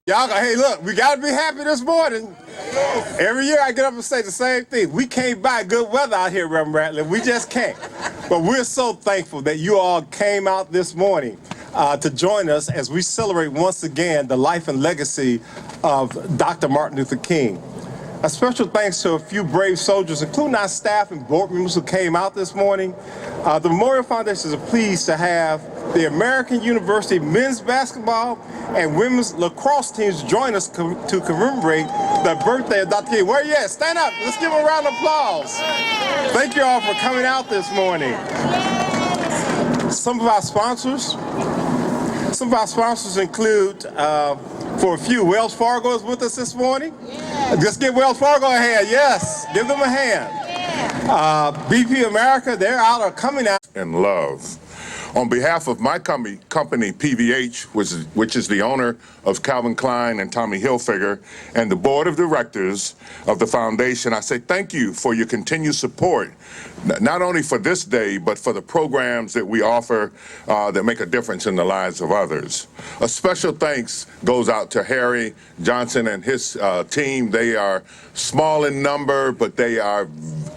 Y'all, hey, look, we got to be happy this morning. Every year I get up and say the same thing. We can't buy good weather out here, Reverend Ratliff. We just can't. But we're so thankful that you all came out this morning to join us as we celebrate once again the life and legacy of Dr. Martin Luther King. A special thanks to a few brave soldiers, including our staff and board members who came out this morning. The Memorial Foundation is pleased to have the American University men's basketball and women's lacrosse teams join us to commemorate the birthday of Dr. King. Where are you at? Stand up. Let's give them a round of applause. Thank you all for coming out this morning. Some of our sponsors include, for a few, Wells Fargo is with us this morning. Just give Wells Fargo a hand. Yes, give them a hand. BP America, they're out or coming out. And love. On behalf of my company, PVH, which is the owner of Calvin Klein and Tommy Hilfiger, and the board of directors of the foundation, I say thank you for your continued support, not only for this day, but for the programs that we offer that make a difference in the lives of others. A special thanks goes out to Harry Johnson and his team. They are small in number, but they are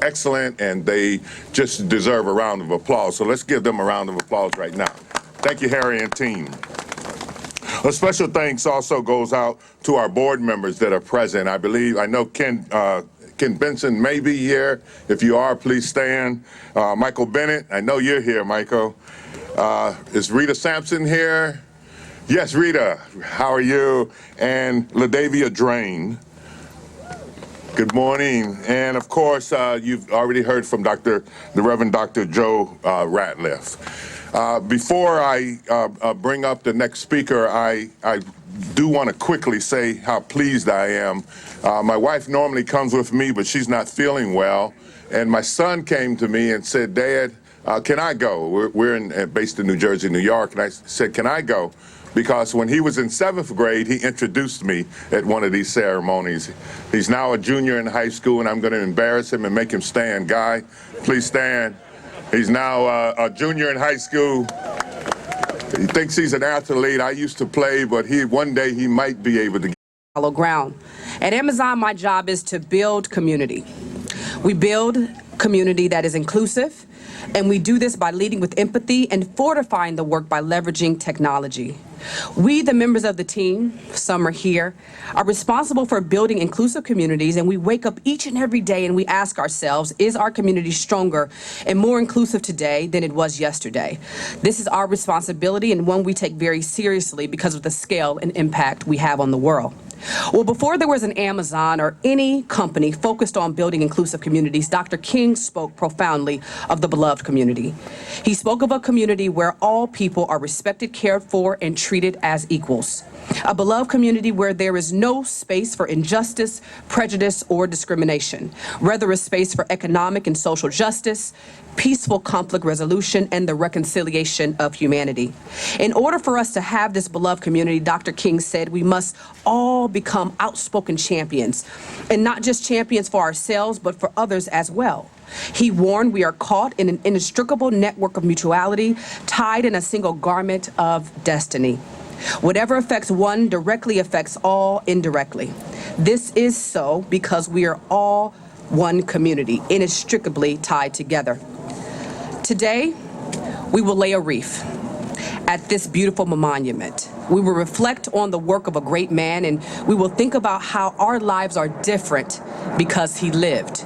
excellent, and they just deserve a round of applause. So let's give them a round of applause right now. Thank you, Harry and team. A special thanks also goes out to our board members that are present. I know Ken Benson may be here. If you are, please stand. Michael Bennett, I know you're here, Michael. Is Rita Sampson here? Yes, Rita, how are you? And LaDavia Drain. Good morning. And of course, you've already heard from the Reverend Dr. Joe Ratliff. Before I bring up the next speaker, I do want to quickly say how pleased I am. My wife normally comes with me, but she's not feeling well. And my son came to me and said, Dad, can I go? We're based in New Jersey, New York. And I said, can I go? Because when he was in 7th grade, he introduced me at one of these ceremonies. He's now a junior in high school, and I'm going to embarrass him and make him stand. Guy, please stand. He's now a junior in high school. He thinks he's an athlete. I used to play, but one day he might be able to. Follow ground. At Amazon, my job is to build community. We build community that is inclusive, and we do this by leading with empathy and fortifying the work by leveraging technology. We, the members of the team, some are here, are responsible for building inclusive communities, and we wake up each and every day and we ask ourselves, is our community stronger and more inclusive today than it was yesterday? This is our responsibility, and one we take very seriously because of the scale and impact we have on the world. Well, before there was an Amazon or any company focused on building inclusive communities, Dr. King spoke profoundly of the beloved community. He spoke of a community where all people are respected, cared for, and treated as equals. A beloved community where there is no space for injustice, prejudice, or discrimination. Rather, a space for economic and social justice, peaceful conflict resolution, and the reconciliation of humanity. In order for us to have this beloved community, Dr. King said we must all become outspoken champions, and not just champions for ourselves, but for others as well. He warned we are caught in an inextricable network of mutuality, tied in a single garment of destiny. Whatever affects one directly affects all indirectly. This is so because we are all one community, inextricably tied together. Today, we will lay a wreath at this beautiful monument. We will reflect on the work of a great man, and we will think about how our lives are different because he lived.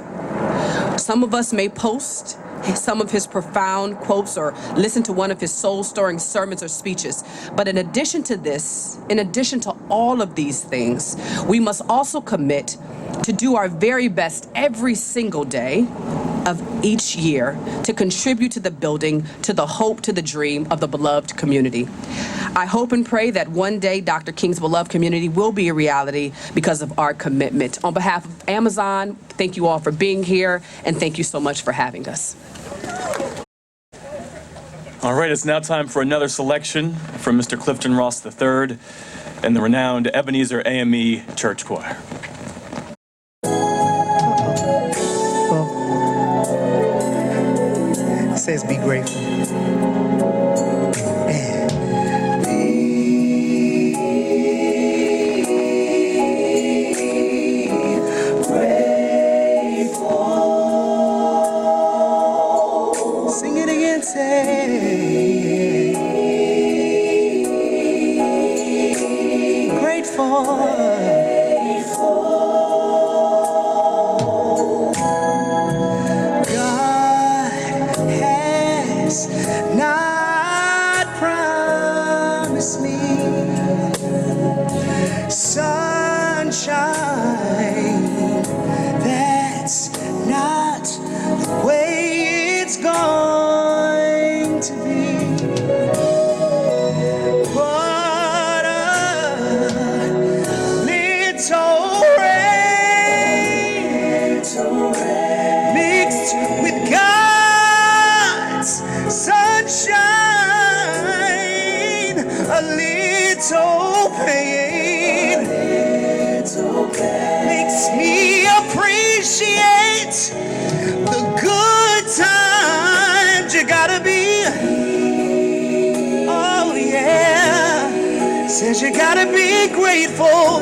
Some of us may post some of his profound quotes or listen to one of his soul-stirring sermons or speeches. But in addition to this, in addition to all of these things, we must also commit to do our very best every single day of each year to contribute to the building, to the hope, to the dream of the beloved community. I hope and pray that one day Dr. King's beloved community will be a reality because of our commitment. On behalf of Amazon, thank you all for being here, and thank you so much for having us. All right, it's now time for another selection from Mr. Clifton Ross III and the renowned Ebenezer AME Church Choir. It says be grateful. grateful?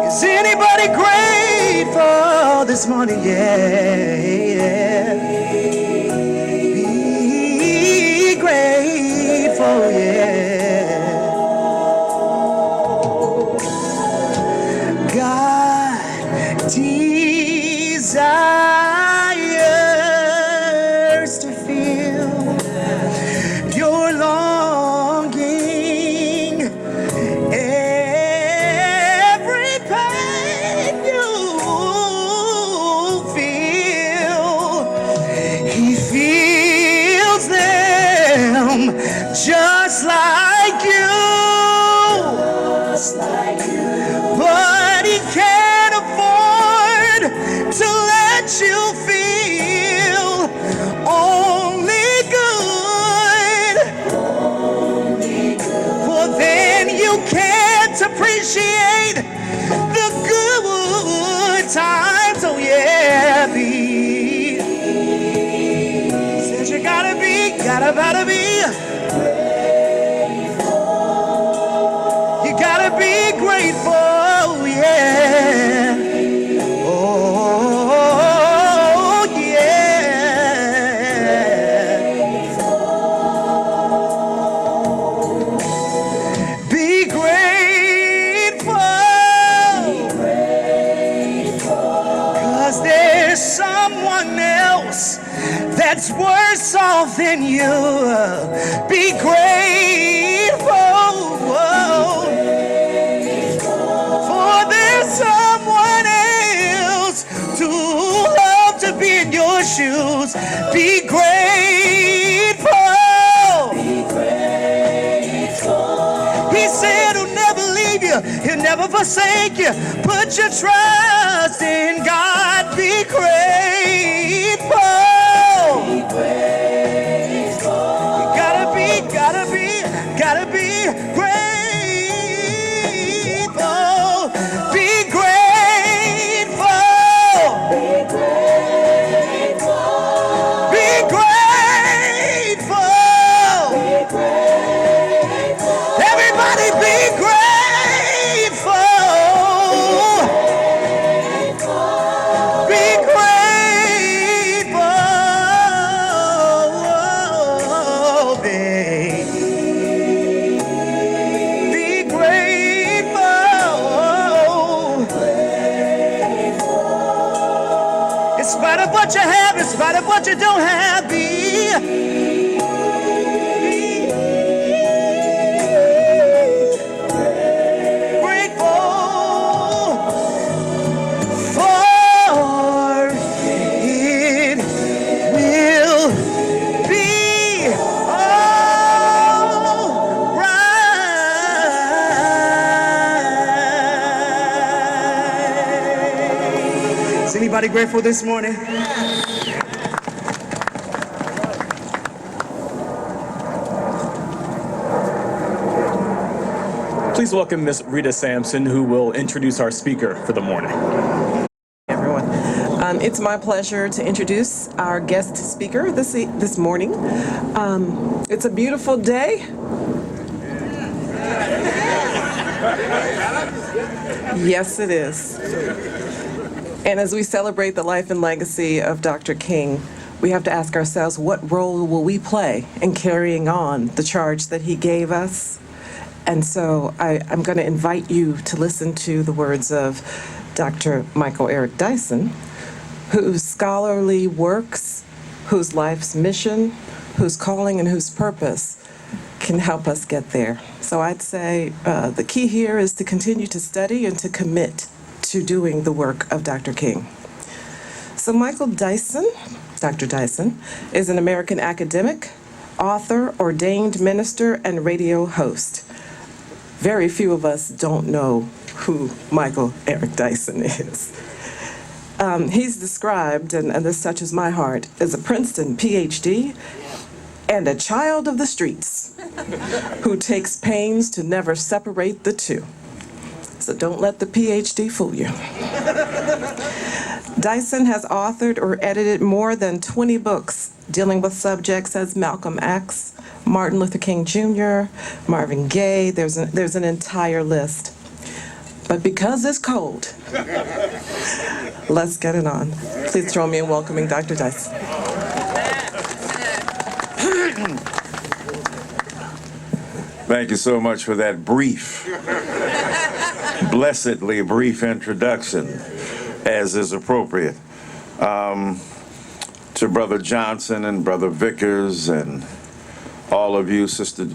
Is anybody grateful this morning? Yeah. Be grateful, yeah. God desires to feel your longing, every pain you feel. He feels them just like you. But he can't afford to let you feel only good. For then you can't appreciate the good times. Oh yeah, be. Says you gotta be. You gotta be grateful, yeah. Oh, yeah. Be grateful. 'Cause there's someone else that's worse off than you. Be grateful. For there's someone else to love to be in your shoes. Be grateful. He said he'll never leave you, he'll never forsake you. Put your trust in God. Be grateful. Gotta be grateful. Be grateful. Be grateful. Everybody be grateful. Be grateful. Babe. In spite of what you have, in spite of what you don't have, be grateful, for it will be all right. Is anybody grateful this morning? Please welcome Ms. Rita Sampson, who will introduce our speaker for the morning. Everyone. It's my pleasure to introduce our guest speaker this morning. It's a beautiful day. Yes, it is. And as we celebrate the life and legacy of Dr. King, we have to ask ourselves, what role will we play in carrying on the charge that he gave us? And so I'm going to invite you to listen to the words of Dr. Michael Eric Dyson, whose scholarly works, whose life's mission, whose calling, and whose purpose can help us get there. So I'd say the key here is to continue to study and to commit to doing the work of Dr. King. So Michael Dyson, Dr. Dyson, is an American academic, author, ordained minister, and radio host. Very few of us don't know who Michael Eric Dyson is. He's described, and this touches my heart, as a Princeton PhD and a child of the streets who takes pains to never separate the two. So don't let the PhD fool you. Dyson has authored or edited more than 20 books dealing with subjects as Malcolm X, Martin Luther King Jr., Marvin Gaye, there's an entire list. But because it's cold, let's get it on. Please join me in welcoming Dr. Dice. Thank you so much for that brief, blessedly brief introduction, as is appropriate. To Brother Johnson and Brother Vickers and all of you, Sister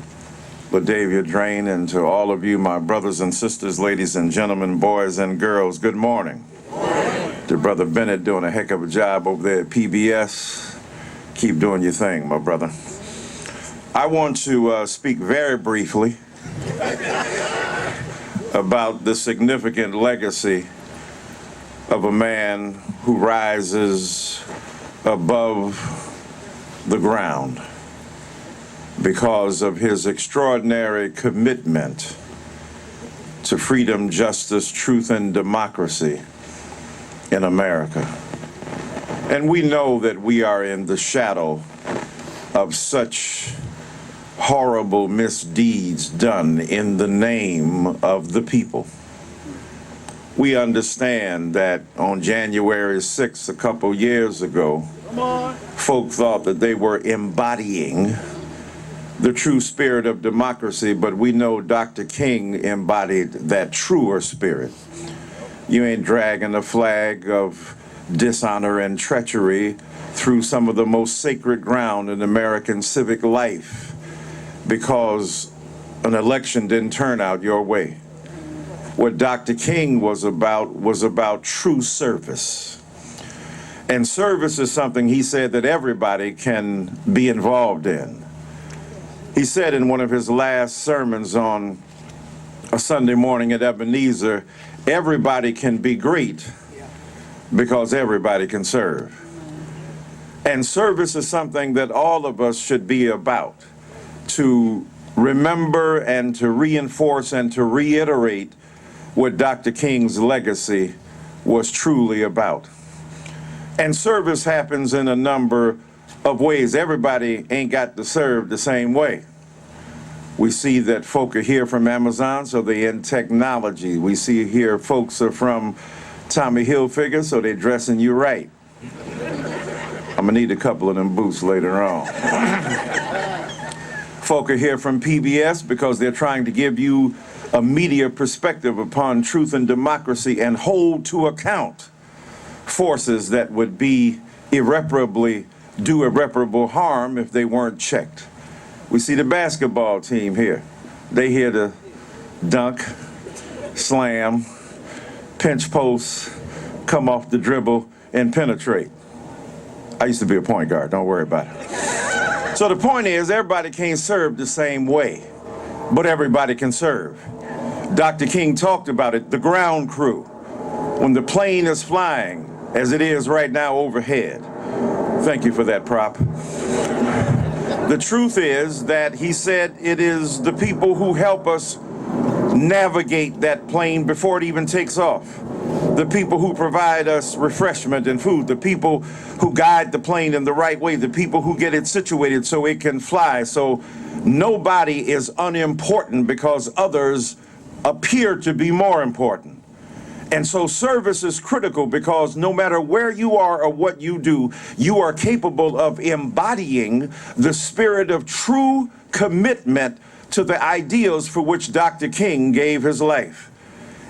LaDavia Drain, and to all of you, my brothers and sisters, ladies and gentlemen, boys and girls, good morning. To Brother Bennett, doing a heck of a job over there at PBS. Keep doing your thing, my brother. I want to speak very briefly about the significant legacy of a man who rises above the ground because of his extraordinary commitment to freedom, justice, truth, and democracy in America. And we know that we are in the shadow of such horrible misdeeds done in the name of the people. We understand that on January 6th, a couple years ago, folk thought that they were embodying the true spirit of democracy, but we know Dr. King embodied that truer spirit. You ain't dragging a flag of dishonor and treachery through some of the most sacred ground in American civic life because an election didn't turn out your way. What Dr. King was about true service. And service is something he said that everybody can be involved in. He said in one of his last sermons on a Sunday morning at Ebenezer, everybody can be great because everybody can serve. And service is something that all of us should be about, to remember and to reinforce and to reiterate what Dr. King's legacy was truly about. And service happens in a number of ways. Everybody ain't got to serve the same way. We see that folk are here from Amazon, so they're in technology. We see here folks are from Tommy Hilfiger, so they're dressing you right. I'm gonna need a couple of them boots later on. Folk are here from PBS because they're trying to give you a media perspective upon truth and democracy and hold to account forces that would do irreparable harm if they weren't checked. We see the basketball team here. They here to dunk, slam, pinch posts, come off the dribble, and penetrate. I used to be a point guard, don't worry about it. So the point is, everybody can't serve the same way, but everybody can serve. Dr. King talked about it, the ground crew. When the plane is flying, as it is right now overhead. Thank you for that prop. The truth is that he said it is the people who help us navigate that plane before it even takes off. The people who provide us refreshment and food, the people who guide the plane in the right way, the people who get it situated so it can fly. So nobody is unimportant because others appear to be more important. And so service is critical because no matter where you are or what you do, you are capable of embodying the spirit of true commitment to the ideals for which Dr. King gave his life.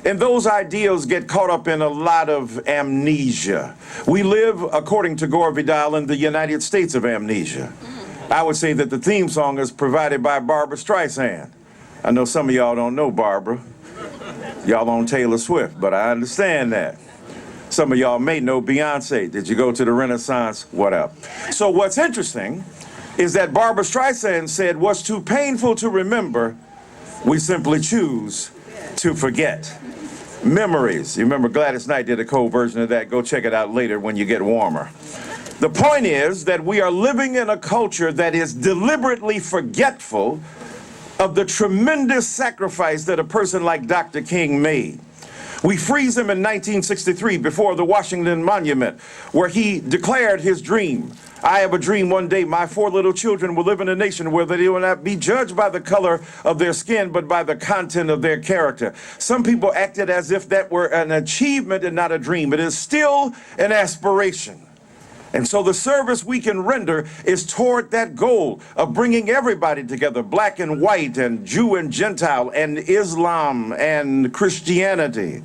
And those ideals get caught up in a lot of amnesia. We live, according to Gore Vidal, in the United States of amnesia. I would say that the theme song is provided by Barbra Streisand. I know some of y'all don't know Barbara. Y'all on Taylor Swift, but I understand that. Some of y'all may know Beyonce. Did you go to the Renaissance? What up? So what's interesting is that Barbra Streisand said, what's too painful to remember, we simply choose to forget. Memories. You remember Gladys Knight did a cold version of that. Go check it out later when you get warmer. The point is that we are living in a culture that is deliberately forgetful of the tremendous sacrifice that a person like Dr. King made. We freeze him in 1963 before the Washington Monument, where he declared his dream. I have a dream one day my 4 little children will live in a nation where they will not be judged by the color of their skin, but by the content of their character. Some people acted as if that were an achievement and not a dream. It is still an aspiration. And so the service we can render is toward that goal of bringing everybody together, black and white and Jew and Gentile and Islam and Christianity.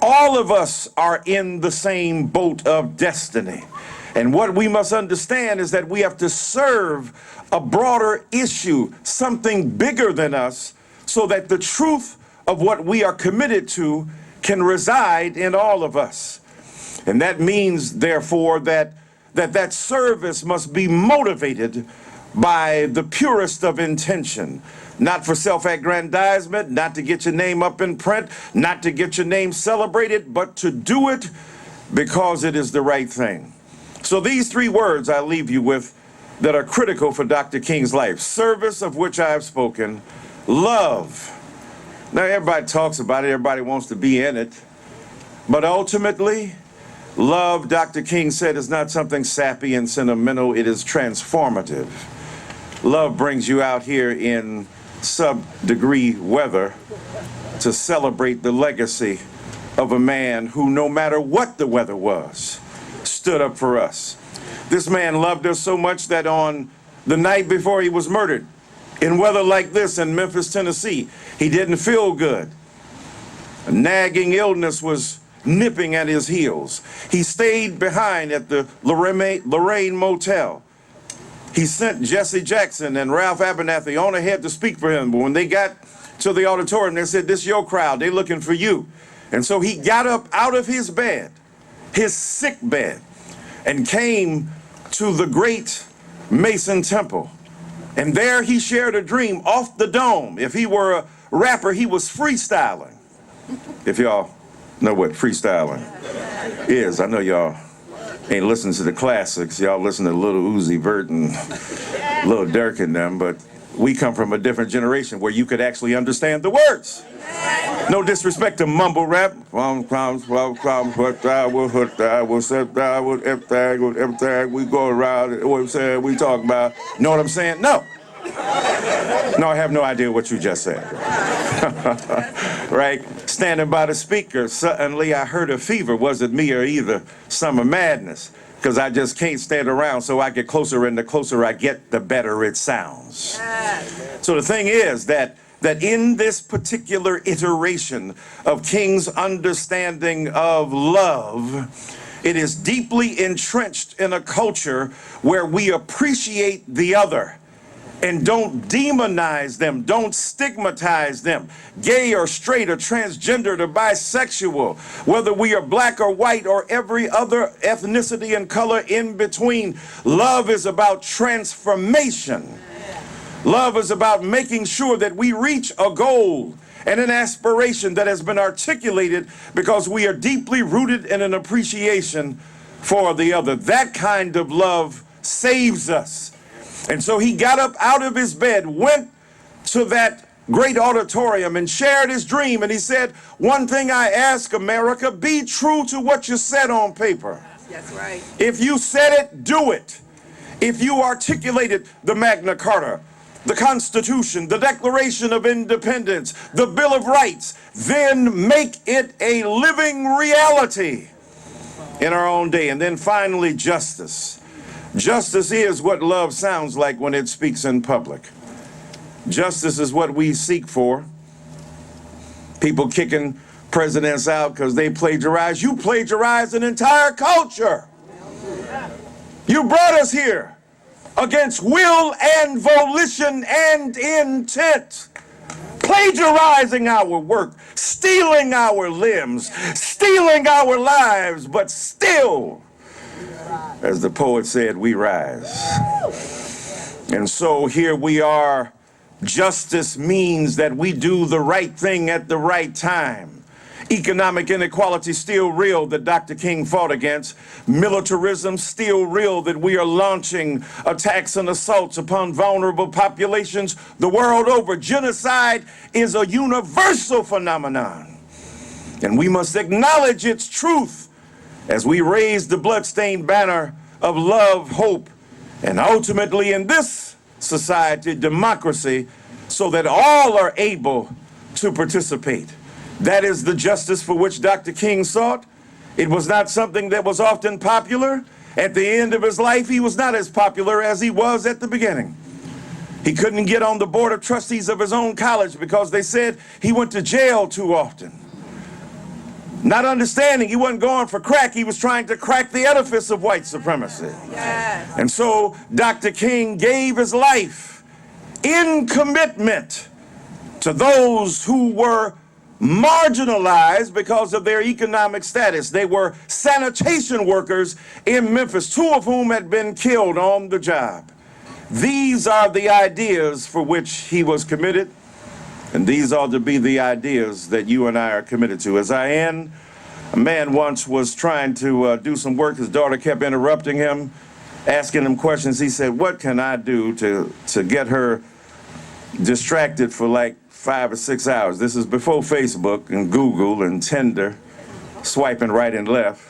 All of us are in the same boat of destiny. And what we must understand is that we have to serve a broader issue, something bigger than us, so that the truth of what we are committed to can reside in all of us. And that means, therefore, that service must be motivated by the purest of intention, not for self-aggrandizement, not to get your name up in print, not to get your name celebrated, but to do it because it is the right thing. So these 3 words I leave you with that are critical for Dr. King's life: service, of which I have spoken; love. Now everybody talks about it, everybody wants to be in it, but ultimately, love, Dr. King said, is not something sappy and sentimental, it is transformative. Love brings you out here in sub-degree weather to celebrate the legacy of a man who, no matter what the weather was, stood up for us. This man loved us so much that on the night before he was murdered, in weather like this in Memphis, Tennessee, he didn't feel good. A nagging illness was nipping at his heels. He stayed behind at the Lorraine Motel. He sent Jesse Jackson and Ralph Abernathy on ahead to speak for him. But when they got to the auditorium, they said, "This is your crowd. They're looking for you." And so he got up out of his bed, his sick bed, and came to the great Mason Temple. And there he shared a dream off the dome. If he were a rapper, he was freestyling. If y'all know what freestyling is. I know y'all ain't listening to the classics. Y'all listen to Little Uzi Vert and Lil Durk and them, but we come from a different generation where you could actually understand the words. No disrespect to mumble rap. We go around, we talk about, know what I'm saying? No. No, I have no idea what you just said. Right? Standing by the speaker, suddenly I heard a fever. Was it me or either? Summer madness. Because I just can't stand around, so I get closer, and the closer I get, the better it sounds. So the thing is that in this particular iteration of King's understanding of love, it is deeply entrenched in a culture where we appreciate the other and don't demonize them, don't stigmatize them, gay or straight or transgendered or bisexual, whether we are black or white or every other ethnicity and color in between. Love is about transformation. Love is about making sure that we reach a goal and an aspiration that has been articulated because we are deeply rooted in an appreciation for the other. That kind of love saves us. And so he got up out of his bed, went to that great auditorium and shared his dream. And he said, "One thing I ask, America, be true to what you said on paper." That's right. If you said it, do it. If you articulated the Magna Carta, the Constitution, the Declaration of Independence, the Bill of Rights, then make it a living reality in our own day. And then finally, justice. Justice is what love sounds like when it speaks in public. Justice is what we seek for. People kicking presidents out because they plagiarize. You plagiarized an entire culture. You brought us here against will and volition and intent, plagiarizing our work, stealing our limbs, stealing our lives, but still, as the poet said, we rise. And so here we are. Justice means that we do the right thing at the right time. Economic inequality still real that Dr. King fought against. Militarism still real that we are launching attacks and assaults upon vulnerable populations the world over. Genocide is a universal phenomenon. And we must acknowledge its truth as we raise the bloodstained banner of love, hope, and ultimately in this society, democracy, so that all are able to participate. That is the justice for which Dr. King sought. It was not something that was often popular. At the end of his life, he was not as popular as he was at the beginning. He couldn't get on the board of trustees of his own college because they said he went to jail too often. Not understanding he wasn't going for crack, he was trying to crack the edifice of white supremacy. Yes. And so Dr. King gave his life in commitment to those who were marginalized because of their economic status. They were sanitation workers in Memphis, 2 of whom had been killed on the job. These are the ideas for which he was committed, and these ought to be the ideas that you and I are committed to. As I end, a man once was trying to do some work. His daughter kept interrupting him, asking him questions. He said, "What can I do to get her distracted for like 5 or 6 hours?" This is before Facebook and Google and Tinder, swiping right and left.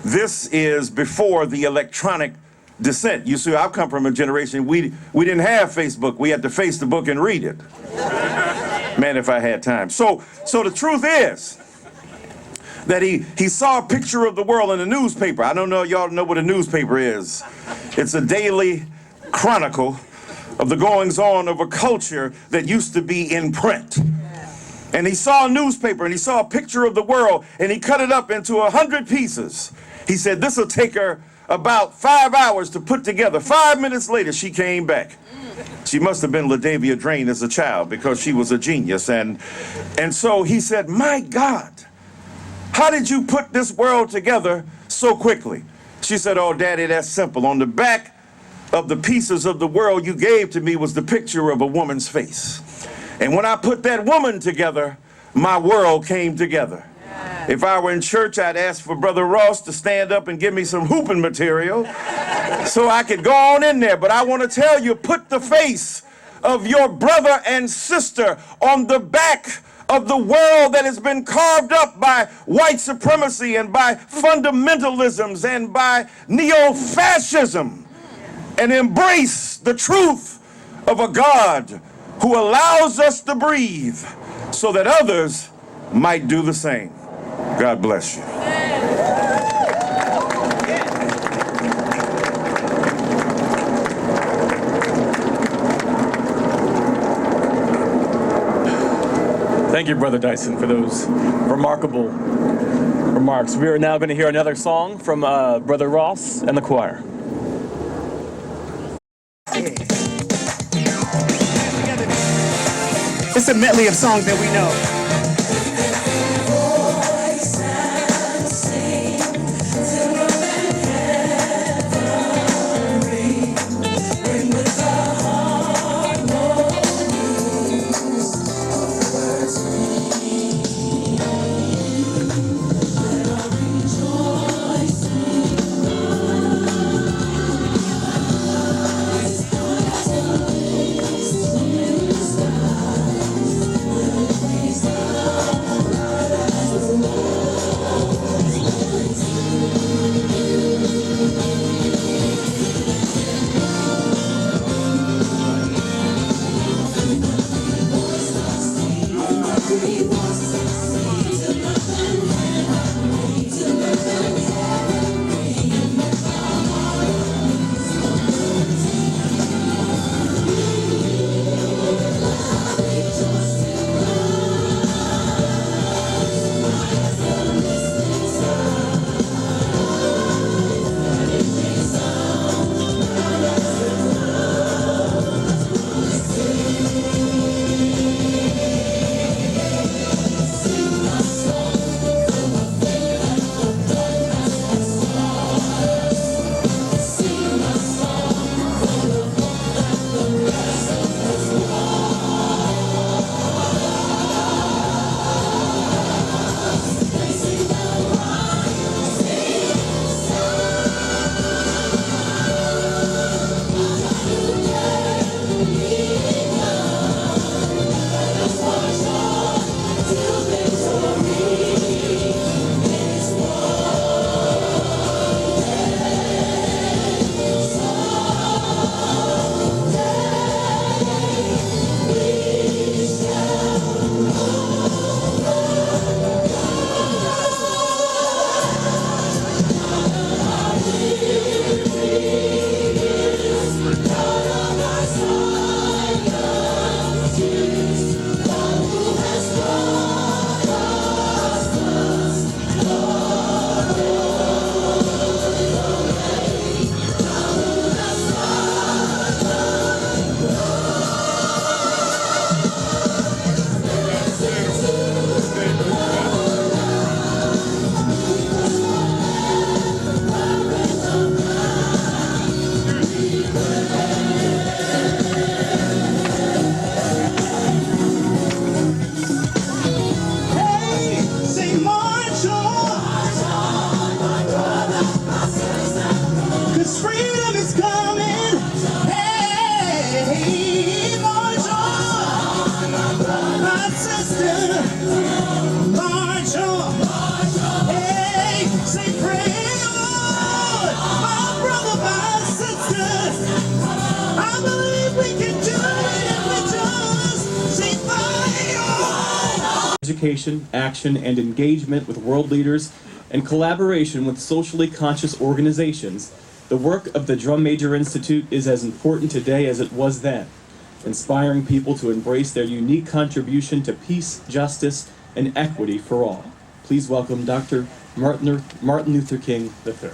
This is before the electronic descent. You see, I've come from a generation, we didn't have Facebook. We had to face the book and read it. Man, if I had time. So the truth is that he saw a picture of the world in a newspaper. I don't know, y'all know what a newspaper is. It's a daily chronicle of the goings-on of a culture that used to be in print. And he saw a newspaper and he saw a picture of the world and he cut it up into 100 pieces. He said, "This will take her about 5 hours to put together." 5 minutes later, she came back. She must have been LaDavia Drain as a child because she was a genius. And so he said, "My God, how did you put this world together so quickly?" She said, "Oh, Daddy, that's simple. On the back of the pieces of the world you gave to me was the picture of a woman's face. And when I put that woman together, my world came together." If I were in church, I'd ask for Brother Ross to stand up and give me some hooping material so I could go on in there. But I want to tell you, put the face of your brother and sister on the back of the world that has been carved up by white supremacy and by fundamentalisms and by neo-fascism, and embrace the truth of a God who allows us to breathe so that others might do the same. God bless you. Thank you, Brother Dyson, for those remarkable remarks. We are now going to hear another song from Brother Ross and the choir. It's a medley of songs that we know. education, action, and engagement with world leaders and collaboration with socially conscious organizations, the work of the Drum Major Institute is as important today as it was then, inspiring people to embrace their unique contribution to peace, justice, and equity for all. Please welcome Dr. Martin Luther King III.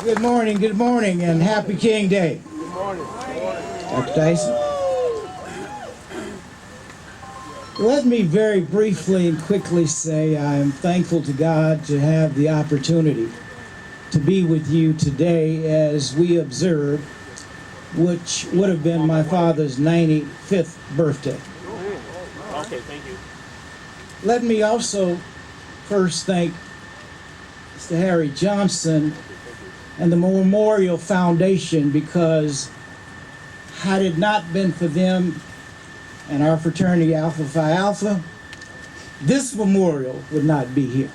Good morning, and happy King Day. Good morning. Dr. Dyson. Let me very briefly and quickly say I am thankful to God to have the opportunity to be with you today as we observe which would have been my father's 95th birthday. Okay, thank you. Let me also first thank Mr. Harry Johnson and the Memorial Foundation, because had it not been for them and our fraternity Alpha Phi Alpha, this memorial would not be here.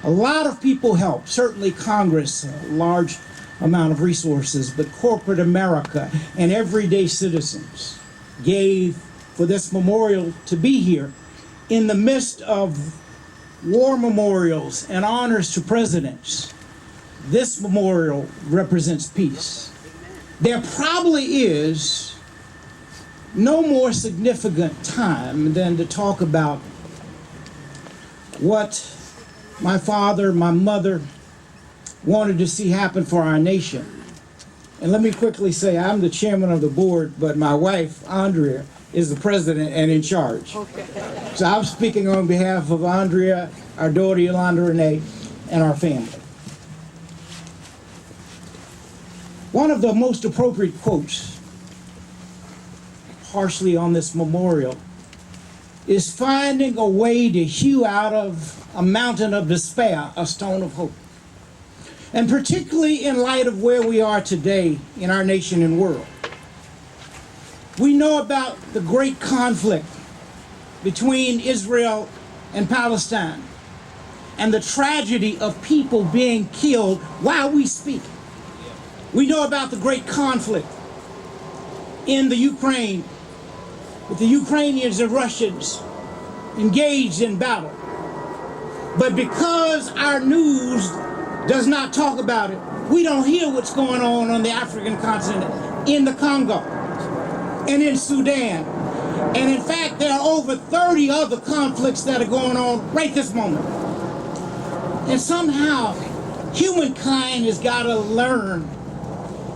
A lot of people helped, certainly Congress, a large amount of resources, but corporate America and everyday citizens gave for this memorial to be here in the midst of war memorials and honors to presidents. This memorial represents peace. There probably is no more significant time than to talk about what my father, my mother wanted to see happen for our nation. And let me quickly say, I'm the chairman of the board, but my wife, Andrea, is the president and in charge. Okay. So I'm speaking on behalf of Andrea, our daughter Yolanda Renee, and our family. One of the most appropriate quotes, partially on this memorial, is finding a way to hew out of a mountain of despair a stone of hope. And particularly in light of where we are today in our nation and world. We know about the great conflict between Israel and Palestine and the tragedy of people being killed while we speak. We know about the great conflict in the Ukraine with the Ukrainians and Russians engaged in battle. But because our news does not talk about it, we don't hear what's going on the African continent, in the Congo, and in Sudan. And in fact, there are over 30 other conflicts that are going on right this moment. And somehow, humankind has got to learn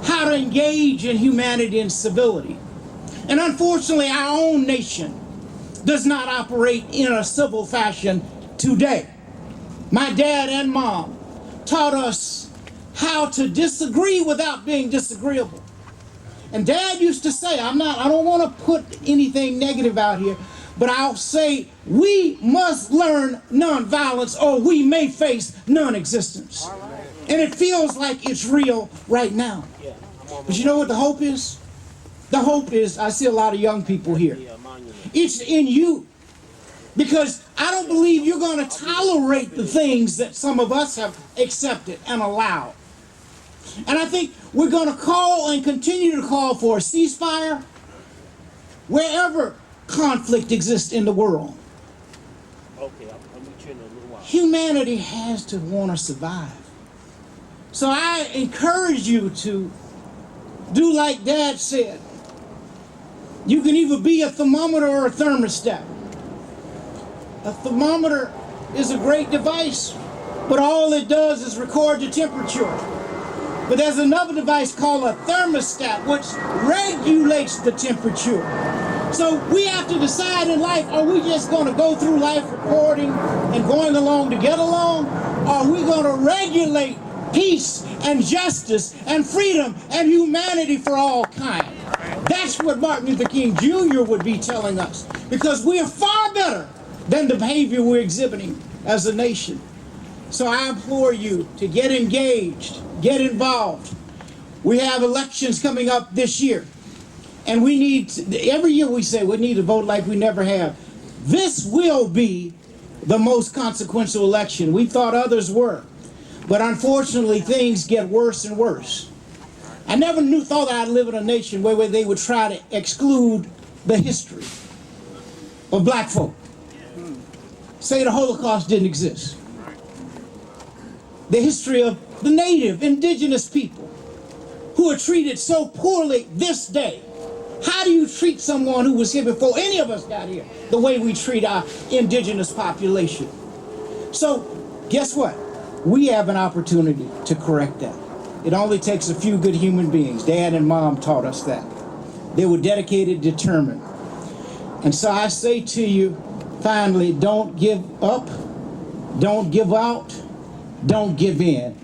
how to engage in humanity and civility. And unfortunately, our own nation does not operate in a civil fashion today. My dad and mom taught us how to disagree without being disagreeable. And Dad used to say, I don't want to put anything negative out here, but I'll say we must learn nonviolence or we may face non-existence. And it feels like it's real right now. But you know what the hope is? The hope is, I see a lot of young people here. It's in you. Because I don't believe you're going to tolerate the things that some of us have accepted and allowed. And I think we're going to call and continue to call for a ceasefire wherever conflict exists in the world. Humanity has to want to survive. So I encourage you to do like Dad said. You can either be a thermometer or a thermostat. A thermometer is a great device, but all it does is record the temperature. But there's another device called a thermostat, which regulates the temperature. So we have to decide in life, are we just going to go through life recording and going along to get along? Or are we going to regulate peace and justice and freedom and humanity for all kind? That's what Martin Luther King Jr. would be telling us, because we are far better than the behavior we're exhibiting as a nation. So I implore you to get engaged, get involved. We have elections coming up this year, and we need to, every year we say we need to vote like we never have. This will be the most consequential election. We thought others were, but unfortunately things get worse and worse. I never thought I'd live in a nation where they would try to exclude the history of black folk. Say the Holocaust didn't exist. The history of the native, indigenous people who are treated so poorly this day. How do you treat someone who was here before any of us got here the way we treat our indigenous population? So, guess what? We have an opportunity to correct that. It only takes a few good human beings. Dad and Mom taught us that. They were dedicated, determined. And so I say to you, finally, don't give up, don't give out, don't give in.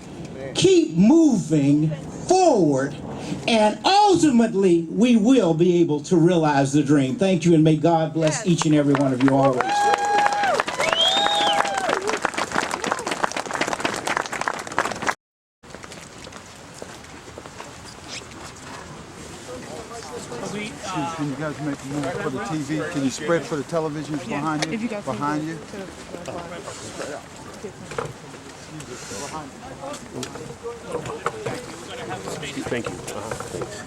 Keep moving forward, and ultimately we will be able to realize the dream. Thank you, and may God bless each and every one of you always. Can you guys make a move for the TV? Can you spread for the television behind you? Behind you? Thank you. Thanks.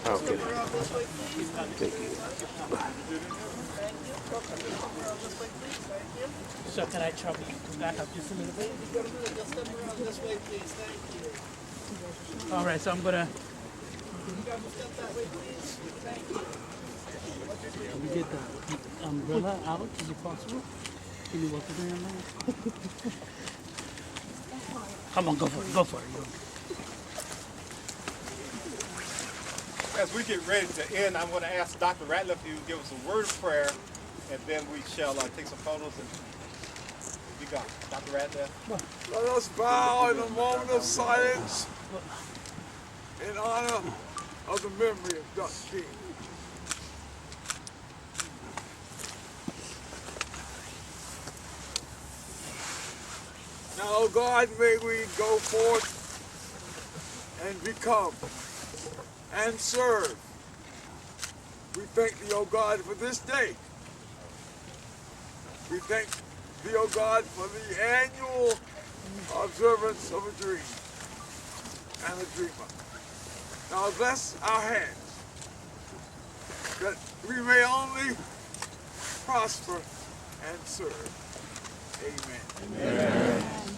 Okay. Thank you. So can I trouble you to back up just a little bit? All right, so I'm gonna. Can we get the umbrella out? Is it possible? Can you work with the umbrella? Come on, go for it. Go for it. As we get ready to end, I'm going to ask Dr. Ratliff if he will give us a word of prayer, and then we shall take some photos and be gone. Dr. Ratliff. Let us bow in a moment of silence in honor of the memory of Dr. King. Now, oh God, may we go forth and become and serve. We thank thee, O God, for this day. We thank thee, O God, for the annual observance of a dream and a dreamer. Now bless our hands, that we may only prosper and serve. Amen. Amen.